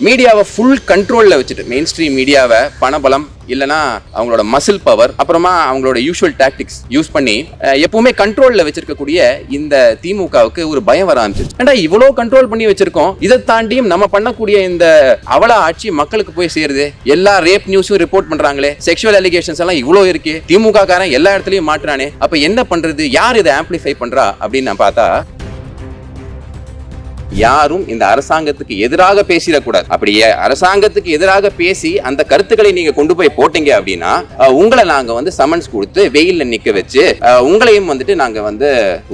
மீடியாவை ஃபுல் கண்ட்ரோலில் வச்சுட்டு மெயின் ஸ்ட்ரீம் மீடியாவை பணபலம் இல்லைனா அவங்களோட மசில் பவர் அப்புறமா அவங்களோட யூஷுவல் டாக்டிக்ஸ் யூஸ் பண்ணி எப்பவுமே கண்ட்ரோலில் வச்சிருக்கக்கூடிய இந்த திமுகவுக்கு ஒரு பயம் வர ஆரம்பிச்சிருச்சு. ஏன்டா இவ்வளோ கண்ட்ரோல் பண்ணி வச்சிருக்கோம், இதை தாண்டியும் நம்ம பண்ணக்கூடிய இந்த அவல ஆட்சி மக்களுக்கு போய் சேருது, எல்லா ரேப் நியூஸும் ரிப்போர்ட் பண்றாங்களே, செக்ஷுவல் அலிகேஷன்ஸ் எல்லாம் இவ்வளோ இருக்கு, திமுக காரன் எல்லா இடத்துலயும் மாட்டுறானே, அப்ப என்ன பண்றது, யார் இதை ஆம்பிளிஃபை பண்றா அப்படின்னு நான் பார்த்தா யாரும் இந்த அரசாங்கத்துக்கு எதிராக பேசிடக்கூடாது. அப்படியே அரசாங்கத்துக்கு எதிராக பேசி அந்த கருத்துக்களை நீங்க கொண்டு போய் போட்டீங்க அப்படின்னா உங்களை நாங்க சமன்ஸ் கொடுத்து வெயில்ல நிக்க வச்சு உங்களையும் நாங்க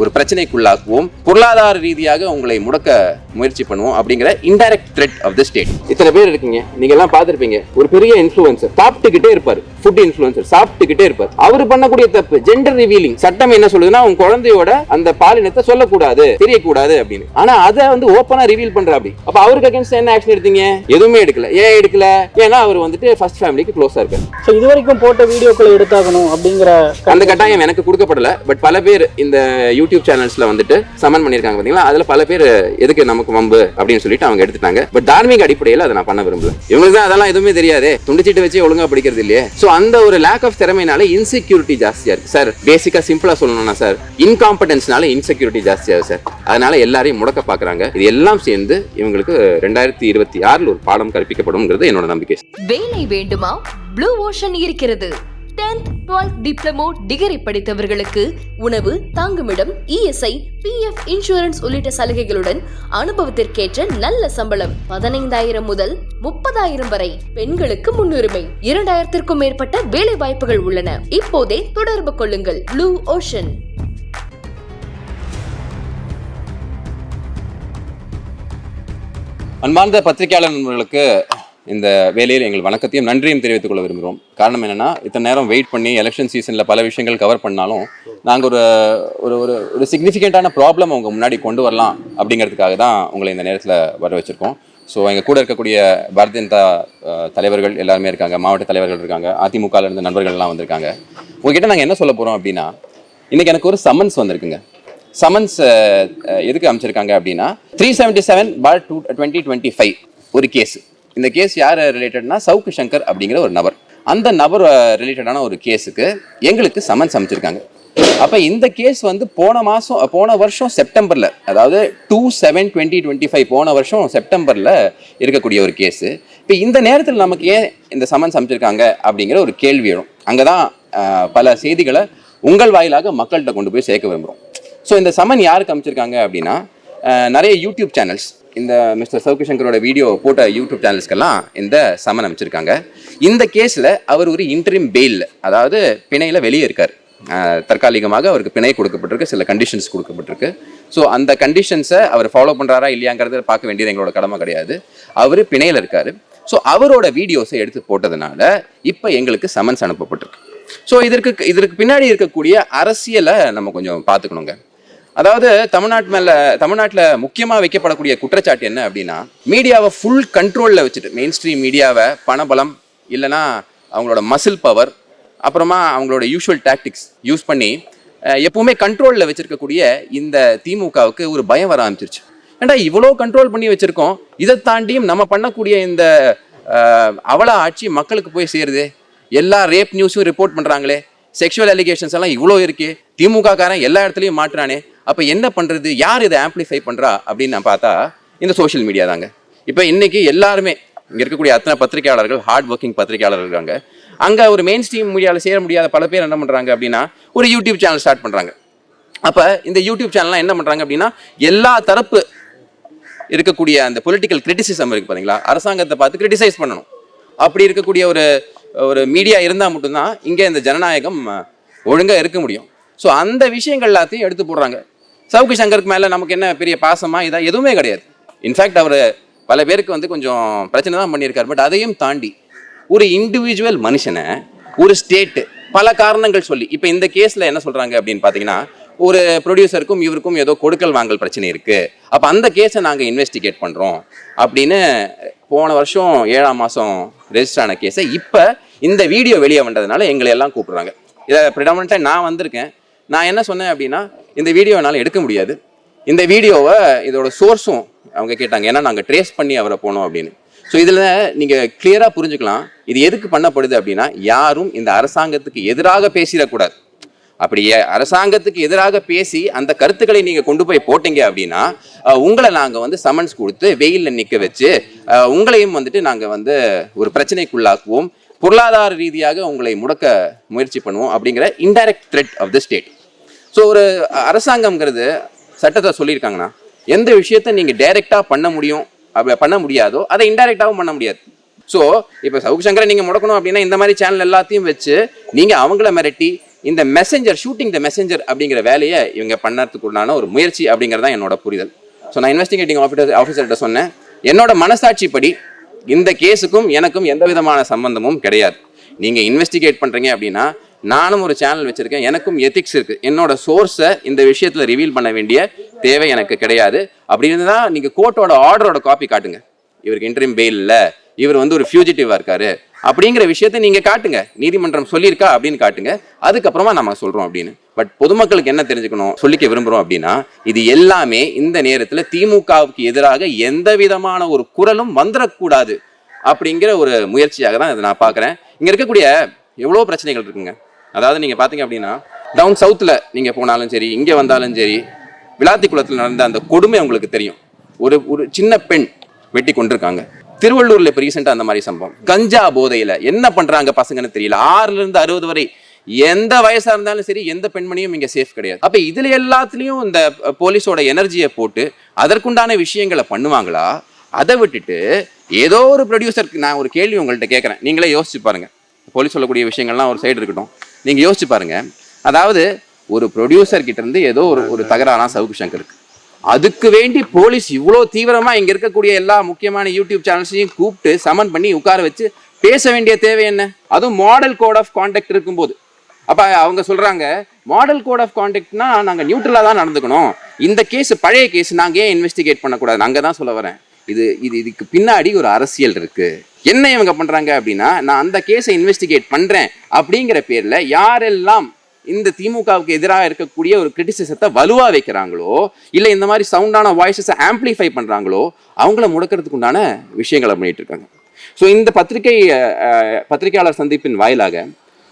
ஒரு பிரச்சனைக்குள்ளாக்குவோம், பொருளாதார ரீதியாக உங்களை முடக்க முயற்சி பண்ணுவோம் அப்படிங்கிற indirect threat of the state. இத்தனை பேர் இருக்கீங்க, நீங்க எல்லாம் பார்த்திருப்பீங்க, ஒரு பெரிய இன்ஃப்ளூயன்சர் சாப்பிட்டுக்கிட்டே இருப்பாரு, ஃபுட் இன்ஃப்ளூயன்சர் சாப்பிட்டுக்கிட்டே இருப்பாரு, அவர் பண்ணக்கூடிய தப்பு ஜெண்டர் ரிவீலிங். சட்டம் என்ன சொல்லுதுன்னா உங்க குழந்தையோட அந்த பாலினத்தை சொல்லக்கூடாது, தெரியக்கூடாது அப்படின்னு. ஆனா அதை ஓபனா ரிவீல் பண்ற அப்படி. அப்ப அவருக்கு அகைன்ஸ்ட் என்ன ஆக்ஷன் எடுத்தீங்க? எதுவுமே எடுக்கல. ஏன் எடுக்கல? ஏன்னா அவர் ஃபர்ஸ்ட் ஃபேமிலிக்கு க்ளோஸா இருக்காரு. சோ இதுவரைக்கும் போட்ட வீடியோக்களை எடுத்தாகணும் அப்படிங்கிற அந்த கட்டாயம் எனக்கு கொடுக்கப்படல. பட் பல பேர் இந்த யூடியூப் சேனல்ஸ்ல சமன் பண்ணிருக்காங்க பாத்தீங்களா, அதுல பல பேர் எதுக்கு நமக்கு வம்பு அப்படின்னு சொல்லிட்டு அவங்க எடுத்துட்டாங்க. பட் தார்மீக அடிப்படையில் அதை நான் பண்ண விரும்பல. இவங்களுக்கு தான் அதெல்லாம் எதுவுமே தெரியாது, துண்டிச்சிட்டு வச்சு ஒழுங்கா படிக்கிறது இல்லையே. சோ அந்த ஒரு லேக் ஆஃப் திறமையினால இன்செக்யூரிட்டி ஜாஸ்தியா இருக்கு சார். பேசிக்கா சிம்பிளா சொல்லணும்னா சார், இன்காம்படன்ஸ்னால இன்செக்யூரிட்டி ஜாஸ்தியாகுது சார். அதனால எல்லாரையும் முடக்க பாக்குறாங்க. இது எல்லாம் சேர்ந்து இவங்களுக்கு 2026 ஒரு பாடம் கற்பிக்கப்படும்ங்கிறது என்னோட நம்பிக்கை. வேலை வேண்டுமா? ப்ளூ ஓஷன் இருக்கிறது. 10th 12th டிப்ளமோ டிகிரி படித்தவர்களுக்கு உணவு, தங்குமிடம், இஎஸ்ஐ, பிஎஃப், இன்சூரன்ஸ் உள்ளிட்ட சலுகைகளுடன் அனுபவத்திற்கேற்ற நல்ல சம்பளம் 15,000 முதல் 30,000 வரை. பெண்களுக்கு முன்னுரிமை. 2,000க்கும் மேற்பட்ட வேலை வாய்ப்புகள் உள்ளன. இப்போதே தொடர்பு கொள்ளுங்கள். Blue ocean. அன்பார்ந்த பத்திரிகையாளர் நண்பர்களுக்கு இந்த வேலையில் எங்கள் வணக்கத்தையும் நன்றியும் தெரிவித்துக் கொள்ள விரும்புகிறோம். காரணம் என்னென்னா, இத்தனை நேரம் வெயிட் பண்ணி எலெக்ஷன் சீசனில் பல விஷயங்கள் கவர் பண்ணாலும் நாங்கள் ஒரு ஒரு ஒரு சிக்னிஃபிகண்ட்டான ப்ராப்ளம் அவங்க முன்னாடி கொண்டு வரலாம் அப்படிங்கிறதுக்காக தான் உங்களை இந்த நேரத்தில் வர வச்சுருக்கோம். ஸோ எங்கள் கூட இருக்கக்கூடிய பாரதிய ஜனதா தலைவர்கள் எல்லாருமே இருக்காங்க, மாவட்ட தலைவர்கள் இருக்காங்க, அதிமுகலேருந்து நண்பர்கள்லாம் வந்திருக்காங்க. உங்ககிட்ட நாங்கள் என்ன சொல்ல போகிறோம் அப்படின்னா, இன்றைக்கி எனக்கு ஒரு சம்மன்ஸ் வந்திருக்குங்க. சமன்ஸ் எதுக்கு அமைச்சிருக்காங்க அப்படின்னா 377/2025 ஒரு கேஸ். இந்த கேஸ் யார் ரிலேட்டட்னா சவுக்கு சங்கர் அப்படிங்கிற ஒரு நபர். அந்த நபர் ரிலேட்டடான ஒரு கேஸுக்கு எங்களுக்கு சமன்ஸ் அமைச்சிருக்காங்க. அப்போ இந்த கேஸ் போன வருஷம் செப்டம்பரில், அதாவது 2/7/2025 போன வருஷம் செப்டம்பரில் இருக்கக்கூடிய ஒரு கேஸு. இப்போ இந்த நேரத்தில் நமக்கு ஏன் இந்த சமன்ஸ் அமைச்சிருக்காங்க அப்படிங்கிற ஒரு கேள்வி எழும். அங்கே தான் பல செய்திகளை உங்கள் வாயிலாக மக்கள்கிட்ட கொண்டு போய் சேர்க்க விரும்புகிறோம். ஸோ இந்த சமன் யாருக்கு அமைச்சிருக்காங்க அப்படின்னா, நிறைய யூடியூப் சேனல்ஸ், இந்த மிஸ்டர் சவுக்கு சங்கரோட வீடியோ போட்ட யூடியூப் சேனல்ஸ்க்கெல்லாம் இந்த சமன் அமைச்சிருக்காங்க. இந்த கேஸில் அவர் ஒரு இன்டரிம் பெயில், அதாவது பிணையில் வெளியே இருக்கார். தற்காலிகமாக அவருக்கு பிணை கொடுக்கப்பட்டிருக்கு, சில கண்டிஷன்ஸ் கொடுக்கப்பட்டிருக்கு. ஸோ அந்த கண்டிஷன்ஸை அவர் ஃபாலோ பண்ணுறாரா இல்லையாங்கிறத பார்க்க வேண்டியது எங்களோட கடமை கிடையாது. அவர் பிணையில் இருக்கார். ஸோ அவரோட வீடியோஸை எடுத்து போட்டதுனால இப்போ எங்களுக்கு சமன்ஸ் அனுப்பப்பட்டிருக்கு. ஸோ இதற்கு பின்னாடி இருக்கக்கூடிய அரசியலை நம்ம கொஞ்சம் பார்த்துக்கணுங்க. அதாவது தமிழ்நாட்டில் முக்கியமாக வைக்கப்படக்கூடிய குற்றச்சாட்டு என்ன அப்படின்னா, மீடியாவை ஃபுல் கண்ட்ரோலில் வச்சுட்டு மெயின் ஸ்ட்ரீம் மீடியாவை பணபலம் இல்லைனா அவங்களோட மசில் பவர் அப்புறமா அவங்களோட யூஷுவல் டாக்டிக்ஸ் யூஸ் பண்ணி எப்பவுமே கண்ட்ரோலில் வச்சிருக்கக்கூடிய இந்த திமுகவுக்கு ஒரு பயம் வர ஆரம்பிச்சிருச்சு. ஏன்டா இவ்வளோ கண்ட்ரோல் பண்ணி வச்சிருக்கோம், இதை தாண்டியும் நம்ம பண்ணக்கூடிய இந்த அவல ஆட்சி மக்களுக்கு போய் சேருது, எல்லா ரேப் நியூஸும் ரிப்போர்ட் பண்ணுறாங்களே, செக்ஷுவல் அலிகேஷன்ஸ் எல்லாம் இவ்வளோ இருக்கு, திமுக காரன் எல்லா இடத்துலையும் மாட்டுறானே, அப்போ என்ன பண்ணுறது, யார் இதை ஆம்பிளிஃபை பண்ணுறா அப்படின்னு நான் பார்த்தா இந்த சோஷியல் மீடியா தாங்க. இப்போ இன்னைக்கு எல்லாருமே இங்கே இருக்கக்கூடிய அத்தனை பத்திரிகையாளர்கள், ஹார்ட் ஒர்க்கிங் பத்திரிகையாளர்கள் இருக்காங்க. அங்கே ஒரு மெயின் ஸ்ட்ரீம் மீடியாவில் சேர முடியாத பல பேர் என்ன பண்ணுறாங்க அப்படின்னா, ஒரு யூடியூப் சேனல் ஸ்டார்ட் பண்ணுறாங்க. அப்போ இந்த யூடியூப் சேனல்லாம் என்ன பண்ணுறாங்க அப்படின்னா, எல்லா தரப்பு இருக்கக்கூடிய அந்த பொலிட்டிக்கல் கிரிட்டிசிசம் இருக்குது பார்த்தீங்களா, அரசாங்கத்தை பார்த்து கிரிட்டிசைஸ் பண்ணணும். அப்படி இருக்கக்கூடிய ஒரு மீடியா இருந்தால் மட்டும்தான் இங்கே இந்த ஜனநாயகம் ஒழுங்காக இருக்க முடியும். ஸோ அந்த விஷயங்கள் எல்லாத்தையும் எடுத்து போடுறாங்க. சவுக்கு சங்கருக்கு மேலே நமக்கு என்ன பெரிய பாசமாக இதாக எதுவுமே கிடையாது. இன்ஃபேக்ட் அவர் பல பேருக்கு கொஞ்சம் பிரச்சனை தான் பண்ணியிருக்காரு. பட் அதையும் தாண்டி ஒரு இண்டிவிஜுவல் மனுஷனை ஒரு ஸ்டேட்டு பல காரணங்கள் சொல்லி, இப்போ இந்த கேஸில் என்ன சொல்கிறாங்க அப்படின்னு பார்த்தீங்கன்னா, ஒரு ப்ரொடியூசருக்கும் இவருக்கும் ஏதோ கொடுக்கல் வாங்கல் பிரச்சனை இருக்குது, அப்போ அந்த கேஸை நாங்கள் இன்வெஸ்டிகேட் பண்ணுறோம் அப்படின்னு போன வருஷம் 7ஆம் மாதம் ரெஜிஸ்டர் ஆன கேஸை இப்போ இந்த வீடியோ வெளியே வந்ததுனால எங்களை எல்லாம் கூப்பிடுறாங்க. இதை ப்ரிடாமினெண்ட்டாக நான் வந்திருக்கேன். நான் என்ன சொன்னேன் அப்படின்னா, இந்த வீடியோ என்னால் எடுக்க முடியாது, இந்த வீடியோவை இதோட சோர்ஸும் அவங்க கேட்டாங்க, ஏன்னா நாங்கள் ட்ரேஸ் பண்ணி அவரை போனோம் அப்படின்னு. ஸோ இதில் நீங்கள் கிளியராக புரிஞ்சுக்கலாம் இது எதுக்கு பண்ணப்படுது அப்படின்னா, யாரும் இந்த அரசாங்கத்துக்கு எதிராக பேசிடக்கூடாது. அப்படியே அரசாங்கத்துக்கு எதிராக பேசி அந்த கருத்துக்களை நீங்கள் கொண்டு போய் போட்டீங்க அப்படின்னா, உங்களை நாங்கள் வந்து சமன்ஸ் கொடுத்து வெயிலில் நிற்க வச்சு உங்களையும் வந்துட்டு நாங்கள் வந்து ஒரு பிரச்சனைக்குள்ளாக்குவோம், பொருளாதார ரீதியாக உங்களை முடக்க முயற்சி பண்ணுவோம் அப்படிங்கிற indirect threat of the state. So ஒரு அரசாங்கம்ங்கிறது சட்டத்தை சொல்லியிருக்காங்கன்னா, எந்த விஷயத்த நீங்கள் டைரெக்டாக பண்ண முடியாதோ அதை இன்டைரக்டாகவும் பண்ண முடியாது. ஸோ இப்போ சவுக்கு சங்கரை நீங்கள் முடக்கணும் அப்படின்னா இந்த மாதிரி சேனல் எல்லாத்தையும் வச்சு நீங்கள் அவங்கள மிரட்டி இந்த ஷூட்டிங் த மெசஞ்சர் அப்படிங்கிற வேலையை இவங்க பண்ணறதுக்குண்டான ஒரு முயற்சி அப்படிங்கிறதான் என்னோட புரிதல். ஸோ நான் இன்வெஸ்டிகேட்டிங் ஆஃபீஸர்கிட்ட சொன்னேன், என்னோட மனசாட்சிப்படி இந்த கேஸுக்கும் எனக்கும் எந்த விதமான சம்பந்தமும் கிடையாது. நீங்கள் இன்வெஸ்டிகேட் பண்ணுறீங்க அப்படின்னா, நானும் ஒரு சேனல் வச்சுருக்கேன், எனக்கும் எத்திக்ஸ் இருக்குது. என்னோட சோர்ஸை இந்த விஷயத்தில் ரிவீல் பண்ண வேண்டிய தேவை எனக்கு கிடையாது. அப்படின்னு தான் நீங்கள் கோர்ட்டோட ஆர்டரோட காப்பி காட்டுங்க. இவருக்கு இன்டரிம் பெயில் இல்லை, இவர் வந்து ஒரு ஃபியூஜிட்டிவாக இருக்காரு அப்படிங்கிற விஷயத்த நீங்கள் காட்டுங்க, நீதிமன்றம் சொல்லியிருக்கா அப்படின்னு காட்டுங்க, அதுக்கப்புறமா நம்ம சொல்கிறோம் அப்படின்னு. பட் பொதுமக்களுக்கு என்ன தெரிஞ்சுக்கணும் சொல்லிக்க விரும்புகிறோம் அப்படின்னா, இது எல்லாமே இந்த நேரத்தில் திமுகவுக்கு எதிராக எந்த விதமான ஒரு குரலும் வந்துடக்கூடாது அப்படிங்கிற ஒரு முயற்சியாக தான் இதை நான் பார்க்குறேன். இங்கே இருக்கக்கூடிய எவ்வளோ பிரச்சனைகள் இருக்குங்க. அதாவது நீங்கள் பார்த்தீங்க அப்படின்னா, டவுன் சவுத்தில் நீங்கள் போனாலும் சரி, இங்கே வந்தாலும் சரி, விளாத்திக்குளத்தில் நடந்த அந்த கொடுமை உங்களுக்கு தெரியும். ஒரு சின்ன பெண் வெட்டி கொண்டிருக்காங்க. திருவள்ளூர்ல இப்போ ரீசெண்டாக அந்த மாதிரி சம்பவம். கஞ்சா போதையில் என்ன பண்ணுறாங்க பசங்கன்னு தெரியல. 6லேருந்து 60 வரை எந்த வயசாக இருந்தாலும் சரி, எந்த பெண்மணியும் இங்கே சேஃப் கிடையாது. அப்போ இதில் எல்லாத்துலேயும் இந்த போலீஸோட எனர்ஜியை போட்டு அதற்குண்டான விஷயங்களை பண்ணுவாங்களா? அதை விட்டுட்டு ஏதோ ஒரு ப்ரொடியூசருக்கு நான் ஒரு கேள்வி உங்கள்கிட்ட கேட்குறேன், நீங்களே யோசிச்சு பாருங்க. போலீஸ் சொல்லக்கூடிய விஷயங்கள்லாம் ஒரு சைடு இருக்கட்டும், நீங்கள் யோசிச்சு பாருங்க. அதாவது ஒரு ப்ரொடியூசர் கிட்ட இருந்து ஏதோ ஒரு தகராறா சவுக்கு சங்கருக்கு, அதுக்கு வேண்டி போலீஸ் இவ்வளோ தீவிரமாக இங்கே இருக்கக்கூடிய எல்லா முக்கியமான யூடியூப் சேனல்ஸையும் கூப்பிட்டு சமன் பண்ணி உட்கார வச்சு பேச வேண்டிய தேவை என்ன? அதுவும் மாடல் கோட் ஆஃப் கான்டக்ட் இருக்கும்போது. அப்போ அவங்க சொல்கிறாங்க, மாடல் கோட் ஆஃப் கான்டக்ட்னா நாங்கள் நியூட்ரலாக தான் நடந்துக்கணும், இந்த கேஸ் பழைய கேஸ் நாங்கள் ஏன் இன்வெஸ்டிகேட் பண்ணக்கூடாது? நாங்கள் தான் சொல்ல வரேன். இதுக்கு பின்னாடி ஒரு அரசியல் இருக்கு. என்ன இவங்க பண்றாங்க அப்படின்னா, நான் அந்த கேஸை இன்வெஸ்டிகேட் பண்றேன் அப்படிங்கிற பேர்ல யாரெல்லாம் இந்த திமுகவுக்கு எதிராக இருக்கக்கூடிய ஒரு கிரிட்டிசிசத்தை வலுவா வைக்கிறாங்களோ, இல்ல இந்த மாதிரி சவுண்டான வாய்ஸஸை ஆம்பிளிஃபை பண்றாங்களோ, அவங்கள முடக்கிறதுக்கு உண்டான விஷயங்களை பண்ணிட்டு இருக்காங்க. ஸோ இந்த பத்திரிகையாளர் சந்திப்பின் வாயிலாக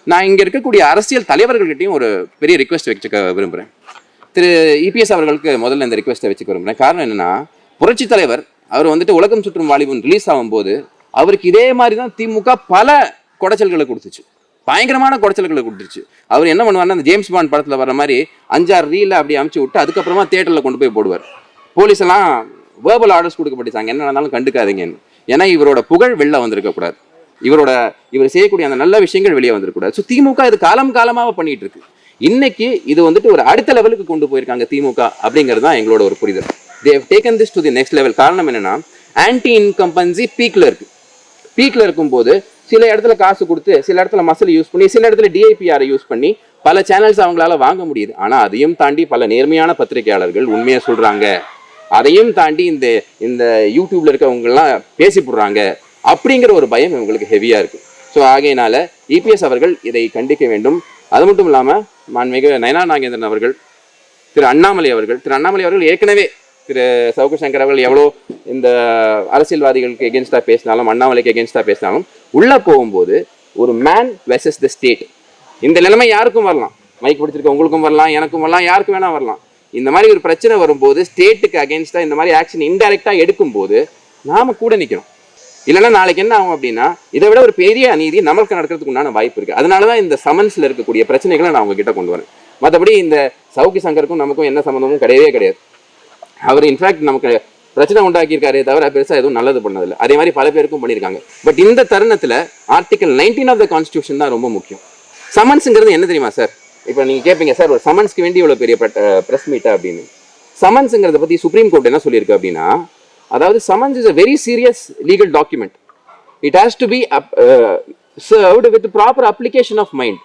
நான் இங்க இருக்கக்கூடிய அரசியல் தலைவர்கள்கிட்டையும் ஒரு பெரிய ரிக்வெஸ்ட் வச்சுக்க விரும்புறேன். திரு இபிஎஸ் அவர்களுக்கு முதல்ல இந்த ரிக்வெஸ்ட்டை வச்சுக்க விரும்புறேன். காரணம் என்னன்னா, புரட்சி தலைவர் அவர் வந்துட்டு உலகம் சுற்றும் வாலிபன் ரிலீஸ் ஆகும்போது அவருக்கு இதே மாதிரி தான் திமுக பல குடைச்சல்களை கொடுத்துச்சு, பயங்கரமான குடைச்சல்களை கொடுத்துருச்சு. அவர் என்ன பண்ணுவார்னா, அந்த ஜேம்ஸ் பாண்ட் படத்தில் வர மாதிரி 5-6 ரீல அப்படி அமுச்சு விட்டு அதுக்கப்புறமா தியேட்டரில் கொண்டு போய் போடுவார். போலீஸ் எல்லாம் வேர்பல் ஆர்டர்ஸ் கொடுக்கப்பட்டுச்சாங்க, என்ன நடந்தாலும் கண்டுக்காதீங்கன்னு. ஏன்னா இவரோட புகழ் வெளில வந்திருக்கக்கூடாது, இவர் செய்யக்கூடிய அந்த நல்ல விஷயங்கள் வெளியே வந்திருக்கக்கூடாது. ஸோ திமுக இது காலமாக பண்ணிட்டு இருக்கு. இன்னைக்கு இது வந்துட்டு ஒரு அடுத்த லெவலுக்கு கொண்டு போயிருக்காங்க திமுக அப்படிங்கிறது தான் எங்களோட ஒரு புரிதல். they have taken this to the next level. காரணம் என்னன்னா, ஆன்டி இன்கம்பன்சி பீக்ல இருக்கும்போது சில இடத்துல காசு கொடுத்து, சில இடத்துல மசில் யூஸ் பண்ணி, சில இடத்துல டிஐபிஆரை யூஸ் பண்ணி பல சேனல்ஸ் அவங்களால வாங்க முடியுது. ஆனா அதையும் தாண்டி பல நேர்மையான பத்திரிகையாளர்கள் உண்மையை சொல்றாங்க, அதையும் தாண்டி இந்த யூடியூப்ல இருக்கவங்க எல்லாம் பேசி போடுறாங்க அப்படிங்கிற ஒரு பயம் இவங்களுக்கு ஹெவியா இருக்கு. ஸோ ஆகையினால இபிஎஸ் அவர்கள் இதை கண்டிக்க வேண்டும். அது மட்டும் இல்லாம மாண்புமிகு நயனா நாகேந்திரன் அவர்கள், திரு அண்ணாமலை அவர்கள் ஏற்கனவே திரு சவுக்கு சங்கர் அவர்கள் எவ்வளோ இந்த அரசியல்வாதிகளுக்கு எகென்ஸ்டாக பேசினாலும், அண்ணாமலைக்கு எகென்ஸ்டாக பேசினாலும், உள்ளே போகும்போது ஒரு மேன் வெர்சஸ் த ஸ்டேட். இந்த நிலைமை யாருக்கும் வரலாம், மைக் பிடிச்சிருக்க உங்களுக்கும் வரலாம், எனக்கும் வரலாம், யாருக்கு வேணா வரலாம். இந்த மாதிரி ஒரு பிரச்சனை வரும்போது ஸ்டேட்டுக்கு அகேன்ஸ்டாக இந்த மாதிரி ஆக்ஷன் இன்டைரக்டாக எடுக்கும்போது நாம கூட நிற்கணும். இல்லைன்னா நாளைக்கு என்ன ஆகும் அப்படின்னா, இதை விட ஒரு பெரிய அநீதி நமக்கு நடக்கிறதுக்கு உண்டான வாய்ப்பு இருக்குது. அதனால தான் இந்த சமன்ஸில் இருக்கக்கூடிய பிரச்சனைகளை நான் உங்ககிட்ட கொண்டு வரேன். மற்றபடி இந்த சவுக்கு சங்கருக்கும் நமக்கும் என்ன சம்மந்தமும் கிடையாது. அவர் இன்ஃபேக்ட் நமக்கு பிரச்சனை உண்டாக்கியிருக்காரே தவிர பெருசாக எதுவும் நல்லது பண்ணதில்லை. அதே மாதிரி பல பேருக்கும் பண்ணியிருக்காங்க. பட் இந்த தருணத்தில் ஆர்டிகல் 19 ஆஃப் த கான்ஸ்டியூஷன் தான் ரொம்ப முக்கியம். சமன்ஸுங்கிறது என்ன தெரியுமா சார்? இப்போ நீங்கள் கேட்பீங்க, சார் ஒரு சமன்ஸ்க்கு வேண்டி இவ்வளோ பெரிய ப்ரெஸ் மீட்டா அப்படின்னு. சமன்ஸுங்கிறத பற்றி சுப்ரீம் கோர்ட் என்ன சொல்லியிருக்கு அப்படின்னா, அதாவது summons is a very serious legal document. It has to be served with proper application of mind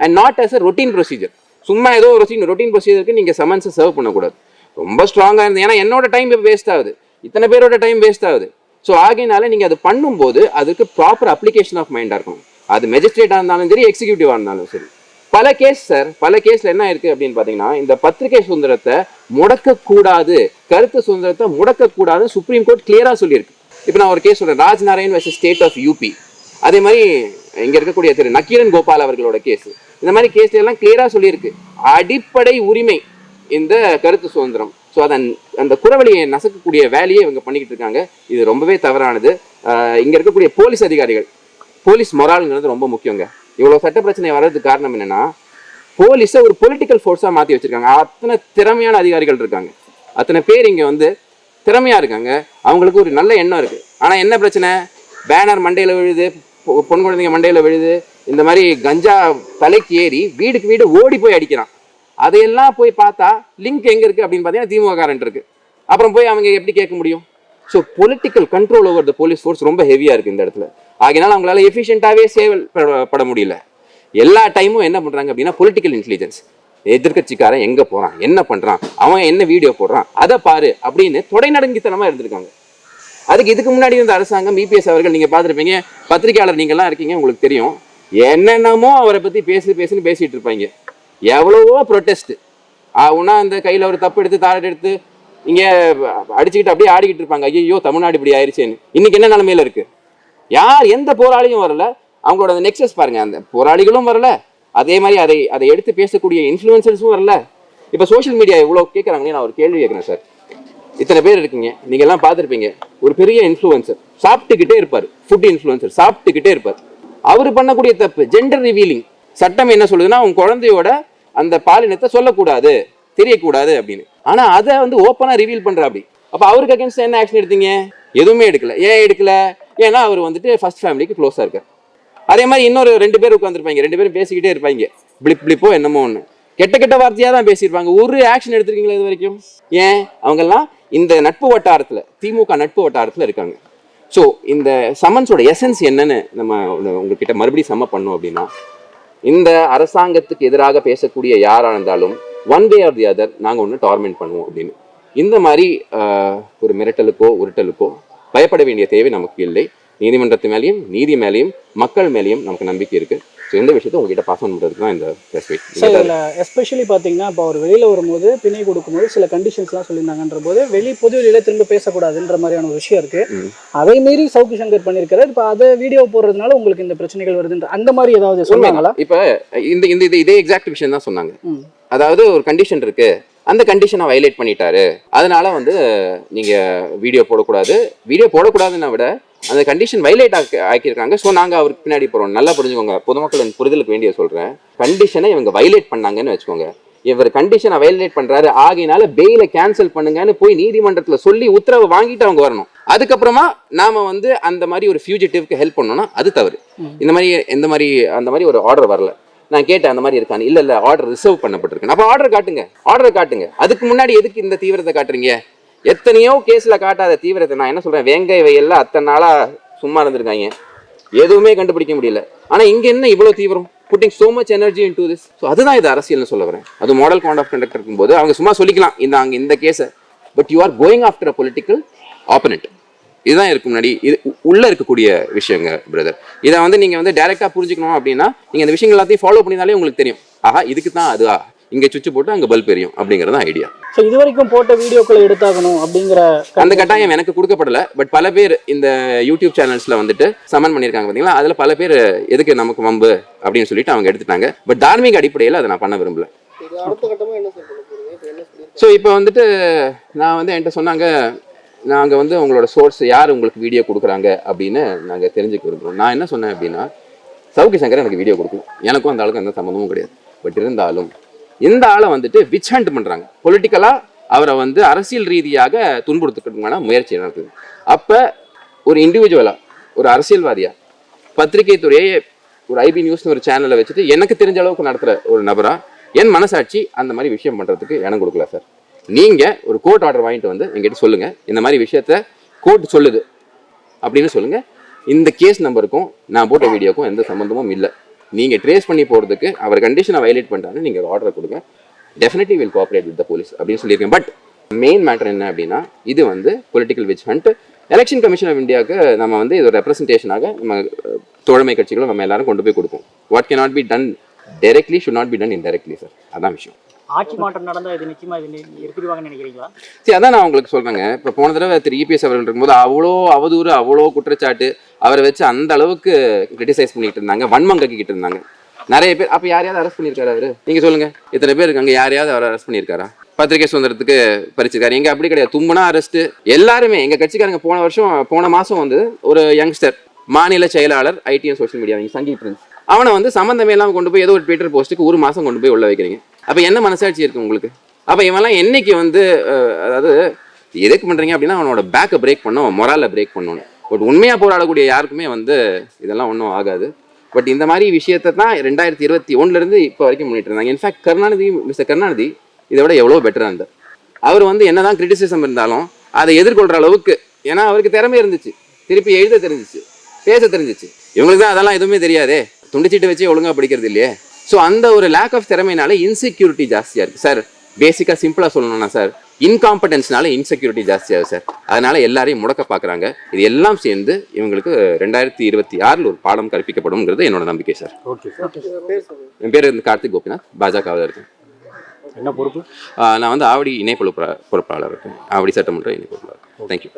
and not as a routine procedure. சும்மா ஏதோ ஒரு ரொட்டீன் ப்ரொசீஜருக்கு நீங்கள் சமன்ஸை சர்வ் பண்ணக்கூடாது. ரொம்ப ஸ்ட்ராங்காக இருந்தது. ஏன்னா என்னோட டைம் இப்போ வேஸ்ட் ஆகுது, இத்தனை பேரோட டைம் வேஸ்ட் ஆகுது. ஸோ ஆகையினால நீங்கள் அது பண்ணும்போது அதுக்கு ப்ராப்பர் அப்ளிகேஷன் ஆஃப் மைண்டாக இருக்கணும். அது மெஜிஸ்ட்ரேட்டாக இருந்தாலும் சரி, எக்ஸிக்யூட்டிவாக இருந்தாலும் சரி. பல கேஸில் என்ன இருக்குது அப்படின்னு பார்த்தீங்கன்னா, இந்த பத்திரிகை சுதந்திரத்தை முடக்கக்கூடாது, கருத்து சுதந்திரத்தை முடக்கக்கூடாது சுப்ரீம் கோர்ட் கிளியராக சொல்லியிருக்கு. இப்போ நான் ஒரு கேஸ் சொல்கிறேன், Rajnarain versus state of UP. அதே மாதிரி இங்கே இருக்கக்கூடிய திரு நக்கீரன் கோபால் அவர்களோட கேஸ். இந்த மாதிரி கேஸ் எல்லாம் கிளியராக சொல்லியிருக்கு, அடிப்படை உரிமை இந்த கருத்து சுதந்திரம். ஸோ அந்த குறவழியை நசக்கக்கூடிய வேலையை இவங்க பண்ணிக்கிட்டு இருக்காங்க. இது ரொம்பவே தவறானது. இங்கே இருக்கக்கூடிய போலீஸ் அதிகாரிகள், போலீஸ் மொரால்ங்கிறது ரொம்ப முக்கியங்க. இவ்வளோ சட்ட பிரச்சனை வர்றதுக்கு காரணம் என்னன்னா, போலீஸை ஒரு பொலிட்டிக்கல் ஃபோர்ஸாக மாற்றி வச்சிருக்காங்க. அத்தனை திறமையான அதிகாரிகள் இருக்காங்க, அத்தனை பேர் இங்கே வந்து திறமையாக இருக்காங்க, அவங்களுக்கு ஒரு நல்ல எண்ணம் இருக்குது. ஆனால் என்ன பிரச்சனை, பேனர் மண்டையில் விழுது, பொன் குழந்தைங்க மண்டையில் விழுது, இந்த மாதிரி கஞ்சா தலைக்கு ஏறி வீடுக்கு வீடு ஓடி போய் அடிக்கிறான். அதையெல்லாம் போய் பார்த்தா லிங்க் எங்கே இருக்குது அப்படின்னு பார்த்தீங்கன்னா திமுக காரண்ட் இருக்குது. அப்புறம் போய் அவங்க எப்படி கேட்க முடியும்? So political control over the police force ரொம்ப ஹெவியாக இருக்குது இந்த இடத்துல. ஆகினால அவங்களால எஃபிஷியண்ட்டாகவே செயல்பட முடியல. எல்லா டைமும் என்ன பண்ணுறாங்க அப்படின்னா பொலிட்டிக்கல் இன்டெலிஜென்ஸ், எதிர்கட்சிக்காரன் எங்கே போகிறான், என்ன பண்ணுறான், அவன் என்ன வீடியோ போடுறான், அதை பாரு அப்படின்னு தொடைநடுங்கித்தனமாக இருந்திருக்காங்க. அதுக்கு இதுக்கு முன்னாடி இருந்த அரசாங்கம் இபிஎஸ் அவர்கள் நீங்கள் பார்த்துருப்பீங்க, பத்திரிகையாளர் நீங்கள்லாம் இருக்கீங்க, உங்களுக்கு தெரியும், என்னென்னமோ அவரை பற்றி பேசுன்னு பேசிகிட்டு இருப்பாங்க. எவ்வளவோ ப்ரொட்டஸ்ட் ஆகுனா அந்த கையில் ஒரு தப்பு எடுத்து தாரட் எடுத்து இங்கே அடிச்சுக்கிட்டு அப்படியே ஆடிக்கிட்டு இருப்பாங்க. ஐயோ தமிழ்நாடு இப்படி ஆயிடுச்சேன்னு. இன்னைக்கு என்ன நிலைமையில இருக்கு? யார் எந்த போராளியும் வரல. அவங்களோட அந்த நெக்ஸஸ் பாருங்க, அந்த போராளிகளும் வரல, அதே மாதிரி அதை எடுத்து பேசக்கூடிய இன்ஃப்ளூயன்சர்ஸும் வரல. இப்போ சோஷியல் மீடியா இவ்வளோ கேட்குறாங்கன்னு நான் ஒரு கேள்வி கேட்குறேன் சார். இத்தனை பேர் இருக்கீங்க, நீங்க எல்லாம் பார்த்துருப்பீங்க, ஒரு பெரிய இன்ஃப்ளூயன்சர் சாப்பிட்டுக்கிட்டே இருப்பார், ஃபுட் இன்ஃப்ளூயன்சர் சாப்பிட்டுக்கிட்டே இருப்பார். அவர் பண்ணக்கூடிய தப்பு ஜெண்டர் ரிவீலிங். சட்டம் என்ன சொல்லுதுன்னா, உங்க குழந்தையோட அந்த பாலினத்தை சொல்லக்கூடாது, தெரியக்கூடாது அப்படின்னு. ஆனா அதை வந்து ஓப்பனா ரிவீல் பண்ற அப்படி. அப்ப அவருக்கு அகேன்ஸ்ட் என்ன ஆக்ஷன் எடுத்தீங்க? எதுவுமே எடுக்கல. ஏன் எடுக்கல? ஏன்னா அவர் வந்துட்டு ஃபர்ஸ்ட் ஃபேமிலிக்கு க்ளோஸா இருக்கார். அதே மாதிரி இன்னொரு 2 பேர் உட்காந்துருப்பாங்க, 2 பேரும் பேசிக்கிட்டே இருப்பாங்க, பிளிப்போ என்னமோ ஒன்று, கெட்ட வார்த்தையாக தான் பேசியிருப்பாங்க. ஒரு ஆக்ஷன் எடுத்திருக்கீங்களா இது வரைக்கும்? ஏன்? அவங்கெல்லாம் இந்த நட்பு வட்டாரத்தில், திமுக நட்பு வட்டாரத்தில் இருக்காங்க. ஸோ இந்த சம்மன்ஸோட எசன்ஸ் என்னன்னு நம்ம உங்ககிட்ட மறுபடியும் சம்ம பண்ணோம் அப்படின்னா, இந்த அரசாங்கத்துக்கு எதிராக பேசக்கூடிய யாராக இருந்தாலும் one way or the other நாங்கள் ஒன்று டார்மெண்ட் பண்ணுவோம் அப்படின்னு. இந்த மாதிரி ஒரு மிரட்டலுக்கோ உருட்டலுக்கோ பயப்பட வேண்டிய தேவை நமக்கு இல்லை. நீதிமன்றத்து மேலேயும் நீதி மேலேயும் மக்கள் மேலேயும் நமக்கு நம்பிக்கை இருக்குது. ஸோ இந்த விஷயத்தை உங்ககிட்ட பாஸ் ஆன் பண்ணுறதுக்கு தான் இந்த ப்ரெஸ் மீட். சார் இதில் எஸ்பெஷலி பார்த்தீங்கன்னா, இப்போ அவர் வெளியில் வரும்போது பிணை கொடுக்கும்போது சில கண்டிஷன்ஸ்லாம் சொல்லியிருந்தாங்கன்ற போது பொது வெளியில் திரும்ப பேசக்கூடாதுன்ற மாதிரியான ஒரு விஷயம் இருக்குது. அதை மீறி சவுக்கு சங்கர் பண்ணியிருக்கிறார். இப்போ அதை வீடியோ போடுறதுனால உங்களுக்கு இந்த பிரச்சனைகள் வருதுன்ற அந்த மாதிரி ஏதாவது சொன்னாங்களா? இப்போ இதே எக்ஸாக்ட் விஷயம் தான் சொன்னாங்க. அதாவது ஒரு கண்டிஷன் இருக்கு, அந்த கண்டிஷனை வயலேட் பண்ணிட்டாரு, அதனால வந்து நீங்க வீடியோ போடக்கூடாதுன்னா விட அந்த கண்டிஷன் வயலேட் ஆக்கியிருக்காங்க. ஸோ நாங்கள் அவருக்கு பின்னாடி போகிறோம். நல்லா புரிஞ்சுக்கோங்க, பொதுமக்களின் புரிதலுக்கு வேண்டிய சொல்கிறேன். கண்டிஷனை இவங்க வயலேட் பண்ணாங்கன்னு வச்சுக்கோங்க, இவர் கண்டிஷனை வயலேட் பண்ணுறாரு, ஆகினால பெயிலை கேன்சல் பண்ணுங்கன்னு போய் நீதிமன்றத்தில் சொல்லி உத்தரவு வாங்கிட்டு அவங்க வரணும். அதுக்கப்புறமா நாம வந்து அந்த மாதிரி ஒரு ஃபியூஜிட்டிவ்க்கு ஹெல்ப் பண்ணோம்னா அது தவறு. அந்த மாதிரி ஒரு ஆர்டர் வரல. நான் கேட்டேன், அந்த மாதிரி இருக்கான்னு. இல்லை ஆர்டர் ரிசர்வ் பண்ணப்பட்டிருக்கு. அப்போ ஆர்டர் காட்டுங்க. அதுக்கு முன்னாடி எதுக்கு இந்த தீவிரத்தை காட்டுறீங்க? எத்தனையோ கேஸ்ல காட்டாத தீவிரத்தை நான் என்ன சொல்றேன், வேங்கை வயல்ல அத்தனை நாளா சும்மா இருந்திருக்காங்க, எதுவுமே கண்டுபிடிக்க முடியல. ஆனா இங்க என்ன இவ்வளவு தீவிரம்? Pudding so much energy into this. So அதுதான் இது அரசியல்னு சொல்ல வரேன். அது மாடல் காண்ட் ஆஃப் கண்டக்ட் இருக்கும்போது அவங்க சும்மா சொல்லிக்கலாம் இந்த கேஸை, but you are going after a political opponent. இதுதான் இருக்கு முன்னாடி இது உள்ள இருக்கக்கூடிய விஷயங்க பிரதர். இதை வந்து நீங்க வந்து டைரக்டா புரிஞ்சுக்கணும் அப்படின்னா நீங்க இந்த விஷயங்கள் எல்லாத்தையும் ஃபாலோ பண்ணினாலே உங்களுக்கு தெரியும், ஆஹா இதுக்கு தான் அதுவா, இங்க சுவிட்ச் போட்டு அங்க பல்ப் எரியும் அப்படிங்கறது ஐடியா. ஸோ இது வரைக்கும் போட்ட வீடியோக்களை எடுத்தாகணும் அப்படிங்கிற அந்த கட்டாயம் எனக்கு கொடுக்கப்படல. பட் பல பேர் இந்த யூடியூப் சேனல்ஸ்ல வந்துட்டு சமன் பண்ணியிருக்காங்க பாத்தீங்களா, அதுல பல பேர் எதுக்கு நமக்கு வம்பு அப்படின்னு சொல்லிட்டு அவங்க எடுத்துட்டாங்க. பட் தார்மீக அடிப்படையில் அதை நான் பண்ண விரும்பல. ஸோ இப்போ வந்துட்டு நான் வந்து என்கிட்ட சொன்னாங்க, நாங்கள் வந்து உங்களோட சோர்ஸ் யார் உங்களுக்கு வீடியோ கொடுக்குறாங்க அப்படின்னு நாங்கள் தெரிஞ்சுக்க விரும்புகிறோம். நான் என்ன சொன்னேன் அப்படின்னா, சவுக்கு சங்கர் எனக்கு வீடியோ கொடுக்கணும், எனக்கும் அந்த ஆளுக்கும் எந்த சம்மந்தமும் கிடையாது. பட் இருந்தாலும் இந்த ஆளை வந்துட்டு விச் ஹண்ட் பண்ணுறாங்க, பொலிட்டிக்கலாக அவரை வந்து அரசியல் ரீதியாக துன்புறுத்துக்கிறதுக்கான முயற்சி நடக்குது. அப்போ ஒரு இண்டிவிஜுவலாக, ஒரு அரசியல்வாதியாக, பத்திரிகை துறையை ஒரு ஐபி நியூஸ்னு ஒரு சேனலை வச்சுட்டு எனக்கு தெரிஞ்ச அளவுக்கு நடத்துகிற ஒரு நபராக என் மனசாட்சி அந்த மாதிரி விஷயம் பண்ணுறதுக்கு இடம் கொடுக்கல சார். நீங்கள் ஒரு கோர்ட் ஆர்டர் வாங்கிட்டு வந்து எங்கிட்ட சொல்லுங்கள், இந்த மாதிரி விஷயத்த கோர்ட் சொல்லுது அப்படின்னு சொல்லுங்கள். இந்த கேஸ் நம்பருக்கும் நான் போட்ட வீடியோக்கும் எந்த சம்மந்தமும் இல்லை. நீங்கள் ட்ரேஸ் பண்ணி போகிறதுக்கு அவர் கண்டிஷனை வயலேட் பண்ணுறாங்க, நீங்கள் ஒரு ஆர்டர் கொடுங்க, definitely will cooperate with the police அப்படின்னு சொல்லியிருக்கேன். பட் மெயின் மேட்டர் என்ன அப்படின்னா, இது வந்து political witch hunt. Election commission of இந்தியாவுக்கு நம்ம வந்து இது ஒரு ரெப்ரஸன்டேஷனாக நம்ம தோழமை கட்சிகளும் நம்ம எல்லாரும் கொண்டு போய் கொடுப்போம். What can not be done directly should not be done indirectly sir, அதான் விஷயம். ஆட்சி மாற்றம் நடந்தால் இது நிச்சயமா இது இருக்குதுவாங்கன்னு நினைக்கிறீங்களா? சரி, அதான் நான் உங்களுக்கு சொல்றேங்க. இப்போ போன தடவை திரு இபிஎஸ் அவர்கள் இருக்கும்போது அவ்வளோ அவதூறு, அவ்வளோ குற்றச்சாட்டு, அவரை வச்சு அந்த அளவுக்கு கிரிட்டிசைஸ் பண்ணிட்டு இருந்தாங்க, வன்மங்கிட்டு இருந்தாங்க நிறைய பேர். அப்போ யாரையாவது அரெஸ்ட் பண்ணியிருக்காரு அவரு? நீங்க சொல்லுங்க, இத்தனை பேர் இருக்காங்க, யாரையாவது அவர் அரெஸ்ட் பண்ணியிருக்காரா? பத்திரிகை சுதந்திரத்துக்கு பறிச்சிருக்காரு. எங்க அப்படி கிடையாது, தும்புனா அரெஸ்ட். எல்லாருமே எங்க கட்சிக்காரங்க போன மாசம் வந்து ஒரு யங்ஸ்டர் மாநில செயலாளர் IT and social media Sangeeth Prince, அவனை வந்து சம்பந்தமே இல்லாமல் கொண்டு போய் ஏதோ ஒரு ட்விட்டர் போஸ்ட்டுக்கு ஒரு மாசம் கொண்டு போய் உள்ள வைக்கிறீங்க. அப்ப என்ன மனசாட்சி இருக்கு உங்களுக்கு? அப்ப இவெல்லாம் என்னைக்கு வந்து அதாவது எதுக்கு பண்றீங்க அப்படின்னா அவனோட பேக்கை பிரேக் பண்ணணும், மொராலை பிரேக் பண்ணணும். பட் உண்மையா போராடக்கூடிய யாருக்குமே வந்து இதெல்லாம் ஒன்றும் ஆகாது. பட் இந்த மாதிரி விஷயத்தை தான் 2021 இருந்து இப்போ வரைக்கும் பண்ணிட்டு இருந்தாங்க. இன்ஃபேக்ட் மிஸ்டர் கருணாநிதி இதை விட எவ்வளோ பெட்டராக இருந்தார். அவர் வந்து என்னதான் கிரிட்டிசிசம் இருந்தாலும் அதை எதிர்கொள்கிற அளவுக்கு, ஏன்னா அவருக்கு திறமை இருந்துச்சு, திருப்பி எழுத தெரிஞ்சிச்சு, பேச தெரிஞ்சிச்சு. இவங்களுக்கு தான் அதெல்லாம் எதுவுமே தெரியாதே, துண்டிச்சிட்டு வச்சு ஒழுங்காக படிக்கிறது இல்லையே. ஸோ அந்த ஒரு லேக் ஆஃப் திறமையினால இன்செக்யூரிட்டி ஜாஸ்தியாக இருக்குது சார். பேசிக்காக சிம்பிளாக சொல்லணும்னா சார், இன்காம்படன்ஸ்னால இன்செக்யூரிட்டி ஜாஸ்தியாகுது சார். அதனால எல்லாரையும் முடக்க பார்க்குறாங்க. இது எல்லாம் சேர்ந்து இவங்களுக்கு 2026 ஒரு பாடம் கற்பிக்கப்படும்ங்கிறது என்னோட நம்பிக்கை சார். Okay sir. என் பேர் கார்த்திக் கோபிநாத், பாஜகவில் இருக்கேன். என்ன பொறுப்பு? நான் வந்து ஆவடி இணை பொறுப்பாளர் இருக்கேன், ஆவடி சட்டமன்ற இணை பொறுப்பாளர். தேங்க்யூ.